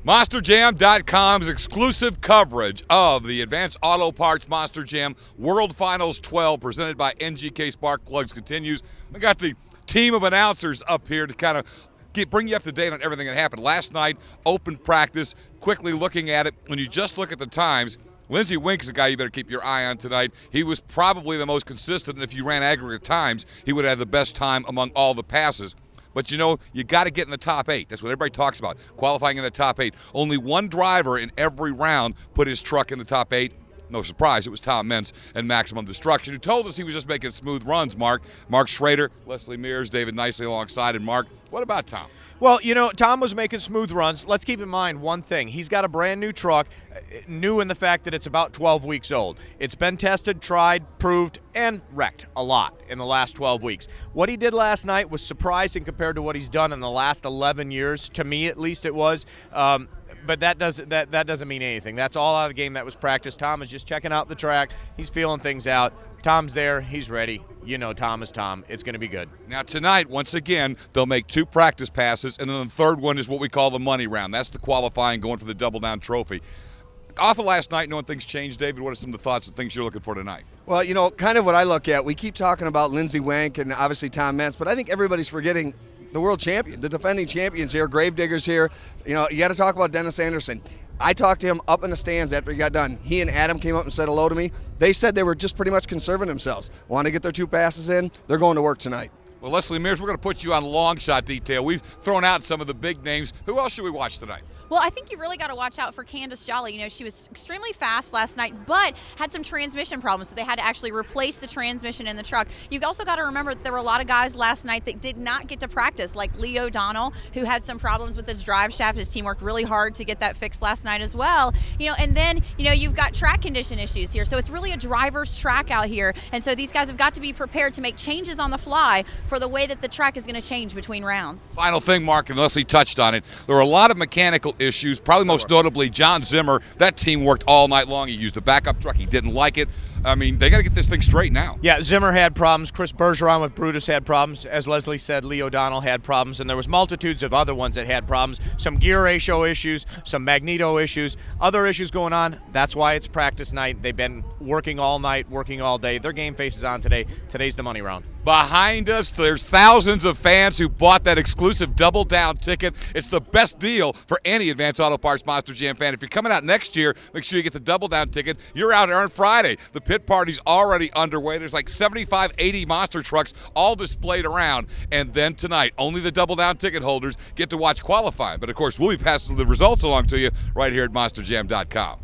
MonsterJam.com's exclusive coverage of the Advanced Auto Parts Monster Jam World Finals 12 presented by NGK Spark Plugs continues. We got the team of announcers up here to kind of bring you up to date on everything that happened. Last night, open practice, quickly looking at it. When you just look at the times, Lindsey Wink's a guy you better keep your eye on tonight. He was probably the most consistent, and if you ran aggregate times, he would have had the best time among all the passes. But, you know, you got to get in the top 8. That's what everybody talks about, qualifying in the top 8. Only one driver in every round put his truck in the top 8. No surprise, it was Tom Meents and Maximum Destruction, who told us he was just making smooth runs, Mark. Mark Schrader, Leslie Mears, David Nicely alongside. And, Mark, what about Tom? Well, you know, Tom was making smooth runs. Let's keep in mind one thing. He's got a brand-new truck, new in the fact that it's about 12 weeks old. It's been tested, tried, proved, and wrecked a lot in the last 12 weeks. What he did last night was surprising compared to what he's done in the last 11 years. To me, at least, it was. But that doesn't mean anything. That's all out of the game. That was practice. Tom is just checking out the track. He's feeling things out. Tom's there. He's ready. You know Tom is Tom. It's going to be good. Now, tonight, once again, they'll make 2 practice passes, and then the third one is what we call the money round. That's the qualifying, going for the double-down trophy. Off of last night, knowing things changed, David, what are some of the thoughts and things you're looking for tonight? Well, you know, kind of what I look at, we keep talking about Lindsey Wank and obviously Tom Meents, but I think everybody's forgetting the world champion, the defending champions here, Gravediggers here. You know, you got to talk about Dennis Anderson. I talked to him up in the stands after he got done. He and Adam came up and said hello to me. They said they were just pretty much conserving themselves. Want to get their 2 passes in. They're going to work tonight. Well, Leslie Mears, we're going to put you on long shot detail. We've thrown out some of the big names. Who else should we watch tonight? Well, I think you really got to watch out for Candace Jolly. You know, she was extremely fast last night, but had some transmission problems, so they had to actually replace the transmission in the truck. You've also got to remember that there were a lot of guys last night that did not get to practice, like Lee O'Donnell, who had some problems with his drive shaft. His team worked really hard to get that fixed last night as well. You know, and then, you know, you've got track condition issues here, so it's really a driver's track out here, and so these guys have got to be prepared to make changes on the fly for the way that the track is going to change between rounds. Final thing, Mark, and Leslie touched on it. There were a lot of mechanical issues, probably most notably John Zimmer. That team worked all night long. He used the backup truck. He didn't like it. I mean, they got to get this thing straight now. Yeah, Zimmer had problems. Chris Bergeron with Brutus had problems. As Leslie said, Lee O'Donnell had problems, and there was multitudes of other ones that had problems. Some gear ratio issues, some magneto issues, other issues going on. That's why it's practice night. They've been working all night, working all day. Their game face is on today. Today's the money round. Behind us, there's thousands of fans who bought that exclusive double-down ticket. It's the best deal for any Advanced Auto Parts Monster Jam fan. If you're coming out next year, make sure you get the double-down ticket. You're out there on Friday. The pit party's already underway. There's like 75, 80 monster trucks all displayed around. And then tonight, only the double-down ticket holders get to watch qualifying. But, of course, we'll be passing the results along to you right here at MonsterJam.com.